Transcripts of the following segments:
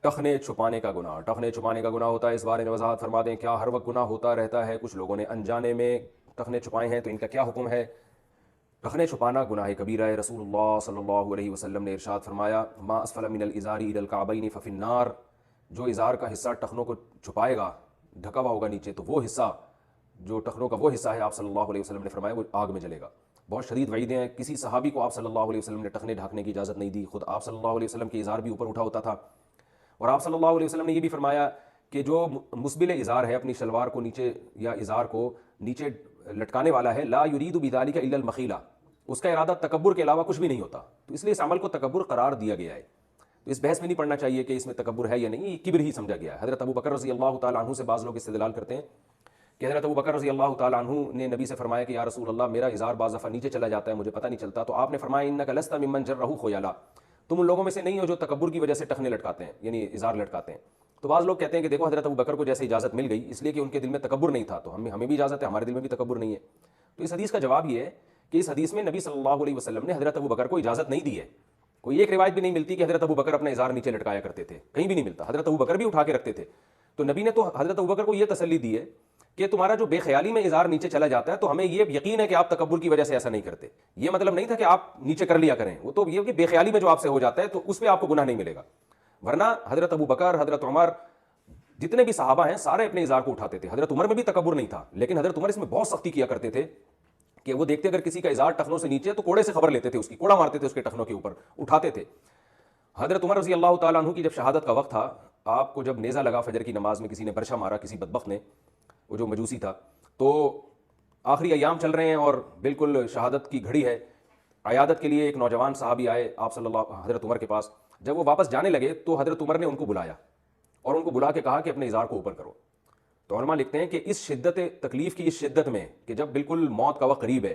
ٹخنے چھپانے کا گناہ، ٹخنے چھپانے کا گناہ ہوتا ہے، اس بارے میں وضاحت فرما دیں کیا ہر وقت گناہ ہوتا رہتا ہے؟ کچھ لوگوں نے انجانے میں ٹخنے چھپائے ہیں تو ان کا کیا حکم ہے؟ ٹخنے چھپانا گناہ کبیرہ ہے۔ رسول اللہ صلی اللہ علیہ وسلم نے ارشاد فرمایا ما اسفل من الازار الى الكعبین ففی النار، جو ازار کا حصہ ٹخنوں کو چھپائے گا، ڈھکا ہوا ہوگا نیچے، تو وہ حصہ جو ٹخنوں کا وہ حصہ ہے، آپ صلی اللہ علیہ وسلم نے فرمایا وہ آگ میں جلے گا۔ بہت شدید وعیدیں ہیں۔ کسی صحابی کو آپ صلی اللہ علیہ وسلم نے ٹخنے ڈھانکنے کی اجازت نہیں دی، خود آپ صلی اللہ علیہ وسلم کے ازار بھی اوپر اٹھا ہوتا تھا، اور آپ صلی اللہ علیہ وسلم نے یہ بھی فرمایا کہ جو مسبل ازار ہے، اپنی شلوار کو نیچے یا ازار کو نیچے لٹکانے والا ہے، لا یرید بذلک الا المخیلہ، اس کا ارادہ تکبر کے علاوہ کچھ بھی نہیں ہوتا، تو اس لیے اس عمل کو تکبر قرار دیا گیا ہے۔ تو اس بحث میں نہیں پڑنا چاہیے کہ اس میں تکبر ہے یا نہیں، یہ کبر ہی سمجھا گیا ہے۔ حضرت ابو بکر رضی اللہ تعالیٰ عنہ سے بعض لوگ استدلال کرتے ہیں کہ حضرت ابو بکر رضی اللہ تعالیٰ عنہ نے نبی سے فرمایا کہ یا رسول اللہ میرا ازار بعض دفعہ نیچے چلا جاتا ہے، مجھے پتہ نہیں چلتا، تو آپ نے فرمایا انک لست ممن جرہ خیلا، تم ان لوگوں میں سے نہیں ہو جو تکبر کی وجہ سے ٹخنے لٹکاتے ہیں، یعنی ازار لٹکاتے ہیں۔ تو بعض لوگ کہتے ہیں کہ دیکھو حضرت ابو بکر کو جیسے اجازت مل گئی اس لیے کہ ان کے دل میں تکبر نہیں تھا، تو ہمیں بھی اجازت ہے، ہمارے دل میں بھی تکبر نہیں ہے۔ تو اس حدیث کا جواب یہ ہے کہ اس حدیث میں نبی صلی اللہ علیہ وسلم نے حضرت ابو بکر کو اجازت نہیں دی ہے۔ کوئی ایک روایت بھی نہیں ملتی کہ حضرت ابو بکر اپنا ازار نیچے لٹکایا کرتے تھے، کہیں بھی نہیں ملتا۔ حضرت ابو بکر بھی اٹھا کے رکھتے تھے۔ تو نبی نے تو حضرت ابو بکر کو یہ تسلی دی ہے کہ تمہارا جو بے خیالی میں ازار نیچے چلا جاتا ہے تو ہمیں یہ یقین ہے کہ آپ تکبر کی وجہ سے ایسا نہیں کرتے۔ یہ مطلب نہیں تھا کہ آپ نیچے کر لیا کریں، وہ تو یہ کہ بے خیالی میں جو آپ سے ہو جاتا ہے تو اس پہ آپ کو گناہ نہیں ملے گا۔ ورنہ حضرت ابو بکر، حضرت عمر، جتنے بھی صحابہ ہیں سارے اپنے ازار کو اٹھاتے تھے۔ حضرت عمر میں بھی تکبر نہیں تھا، لیکن حضرت عمر اس میں بہت سختی کیا کرتے تھے کہ وہ دیکھتے اگر کسی کا ازار ٹخنوں سے نیچے تو کوڑے سے خبر لیتے تھے، اس کی کوڑا مارتے تھے، اس کے ٹخنوں کے اوپر اٹھاتے تھے۔ حضرت عمر رضی اللہ تعالیٰ عنہ کی جب شہادت کا وقت تھا، آپ کو جب نیزہ لگا فجر کی نماز میں، کسی نے برشا مارا، کسی بدبخت نے، وہ جو مجوسی تھا، تو آخری ایام چل رہے ہیں اور بالکل شہادت کی گھڑی ہے، عیادت کے لیے ایک نوجوان صحابی آئے آپ صلی اللہ حضرت عمر کے پاس۔ جب وہ واپس جانے لگے تو حضرت عمر نے ان کو بلایا اور ان کو بلا کے کہا کہ اپنے ازار کو اوپر کرو۔ تو علماء لکھتے ہیں کہ اس شدت تکلیف کی، اس شدت میں کہ جب بالکل موت کا وقت قریب ہے،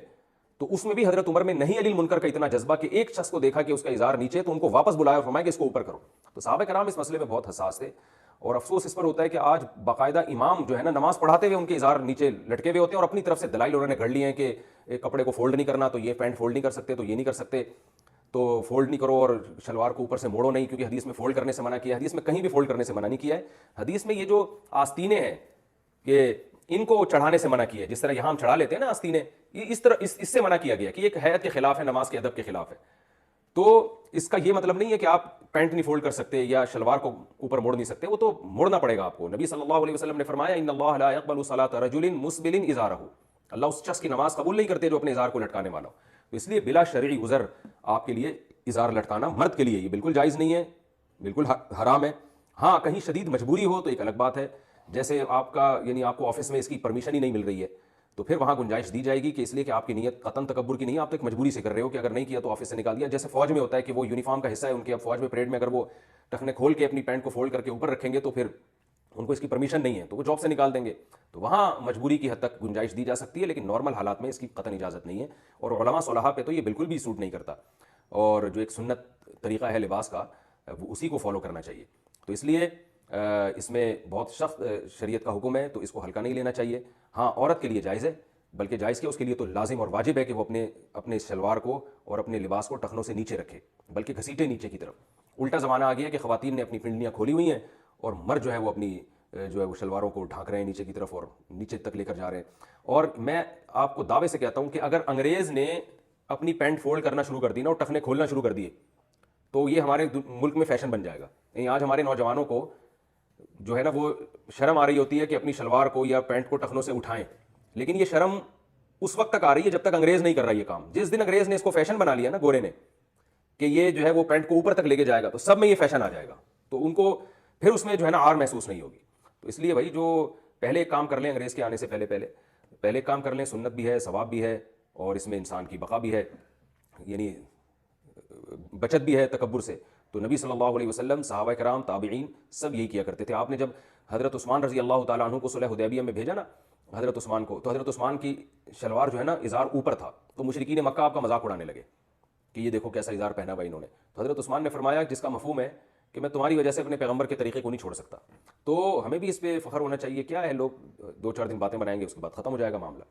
تو اس میں بھی حضرت عمر میں نہیں علی المنکر کا اتنا جذبہ کہ ایک شخص کو دیکھا کہ اس کا ازار نیچے تو ان کو واپس بلایا اور فرمایا کہ اس کو اوپر کرو۔ تو صحابہ کرام اس مسئلے میں بہت حساس تھے، اور افسوس اس پر ہوتا ہے کہ آج باقاعدہ امام جو ہے نا نماز پڑھاتے ہوئے ان کے ازار نیچے لٹکے ہوئے ہوتے ہیں، اور اپنی طرف سے دلائل انہوں نے گھڑ لیے ہیں کہ کپڑے کو فولڈ نہیں کرنا، تو یہ پینٹ فولڈ نہیں کر سکتے، تو یہ نہیں کر سکتے، تو فولڈ نہیں کرو، اور شلوار کو اوپر سے موڑو نہیں، کیونکہ حدیث میں فولڈ کرنے سے منع کیا ہے، حدیث میں کہیں بھی فولڈ کرنے سے منع نہیں کیا ہے۔ حدیث میں یہ جو آستینیں ہیں کہ ان کو چڑھانے سے منع کیا ہے، جس طرح یہاں ہم چڑھا لیتے ہیں نا آستینیں، یہ اس طرح اس سے منع کیا گیا کہ یہ ایک ہیئت کے خلاف ہے، نماز کے ادب کے خلاف ہے۔ تو اس کا یہ مطلب نہیں ہے کہ آپ پینٹ نہیں فولڈ کر سکتے یا شلوار کو اوپر موڑ نہیں سکتے، وہ تو موڑنا پڑے گا آپ کو۔ نبی صلی اللہ علیہ وسلم نے فرمایا ان اللہ لا يقبل صلاۃ رجل مسبل ازارہ، اللہ اس شخص کی نماز قبول نہیں کرتے جو اپنے ازار کو لٹکانے والا ہو۔ تو اس لیے بلا شرعی عذر آپ کے لیے ازار لٹکانا، مرد کے لیے یہ بالکل جائز نہیں ہے، بالکل حرام ہے۔ ہاں کہیں شدید مجبوری ہو تو ایک الگ بات ہے، جیسے آپ کا یعنی آپ کو آفس میں اس کی پرمیشن ہی نہیں مل رہی ہے، تو پھر وہاں گنجائش دی جائے گی کہ اس لیے کہ آپ کی نیت قطعاً تکبر کی نہیں ہے، آپ تو ایک مجبوری سے کر رہے ہو کہ اگر نہیں کیا تو آفس سے نکال دیا۔ جیسے فوج میں ہوتا ہے کہ وہ یونیفارم کا حصہ ہے ان کے، اب فوج میں پریڈ میں اگر وہ ٹخنے کھول کے اپنی پینٹ کو فولڈ کر کے اوپر رکھیں گے تو پھر ان کو اس کی پرمیشن نہیں ہے تو وہ جاب سے نکال دیں گے، تو وہاں مجبوری کی حد تک گنجائش دی جا سکتی ہے، لیکن نارمل حالات میں اس کی قطعاً اجازت نہیں ہے، اور علماء صلحاء پہ تو یہ بالکل بھی سوٹ نہیں کرتا، اور جو ایک سنت طریقہ ہے لباس کا وہ اسی کو فالو کرنا چاہیے۔ تو اس لیے اس میں بہت سخت شریعت کا حکم ہے، تو اس کو ہلکا نہیں لینا چاہیے۔ ہاں عورت کے لیے جائز ہے، بلکہ جائز کیا اس کے لیے تو لازم اور واجب ہے کہ وہ اپنے شلوار کو اور اپنے لباس کو ٹخنوں سے نیچے رکھے، بلکہ گھسیٹے نیچے کی طرف۔ الٹا زمانہ آ گیا کہ خواتین نے اپنی پنڈلیاں کھولی ہوئی ہیں اور مرد جو ہے وہ اپنی جو ہے وہ شلواروں کو ڈھانک رہے ہیں نیچے کی طرف اور نیچے تک لے کر جا رہے ہیں۔ اور میں آپ کو دعوے سے کہتا ہوں کہ اگر انگریز نے اپنی پینٹ فولڈ کرنا شروع کر دی نا اور ٹخنے کھولنا شروع کر دیے تو یہ ہمارے ملک میں فیشن بن جائے گا۔ یعنی آج ہمارے نوجوانوں کو جو ہے نا وہ شرم آ رہی ہوتی ہے کہ اپنی شلوار کو یا پینٹ کو ٹخنوں سے اٹھائیں، لیکن یہ شرم اس وقت تک آ رہی ہے جب تک انگریز نہیں کر رہا یہ کام۔ جس دن انگریز نے اس کو فیشن بنا لیا نا گورے نے کہ یہ جو ہے وہ پینٹ کو اوپر تک لے کے جائے گا تو سب میں یہ فیشن آ جائے گا، تو ان کو پھر اس میں جو ہے نا آر محسوس نہیں ہوگی۔ تو اس لیے بھائی جو پہلے ایک کام کر لیں انگریز کے آنے سے پہلے ایک کام کر لیں، سنت بھی ہے، ثواب بھی ہے، اور اس میں انسان کی بقا بھی ہے، یعنی بچت بھی ہے تکبر سے۔ تو نبی صلی اللہ علیہ وسلم، صحابہ کرام، تابعین سب یہی کیا کرتے تھے۔ آپ نے جب حضرت عثمان رضی اللہ تعالیٰ عنہ کو صلح حدیبیہ میں بھیجا نا حضرت عثمان کو، تو حضرت عثمان کی شلوار جو ہے نا ازار اوپر تھا، تو مشرکین مکہ آپ کا مذاق اڑانے لگے کہ یہ دیکھو کیسا ازار پہنا ہوا انہوں نے۔ تو حضرت عثمان نے فرمایا جس کا مفہوم ہے کہ میں تمہاری وجہ سے اپنے پیغمبر کے طریقے کو نہیں چھوڑ سکتا۔ تو ہمیں بھی اس پہ فخر ہونا چاہیے۔ کیا ہے لوگ 2-4 دن باتیں بنائیں گے اس کے بعد ختم ہو جائے گا معاملہ۔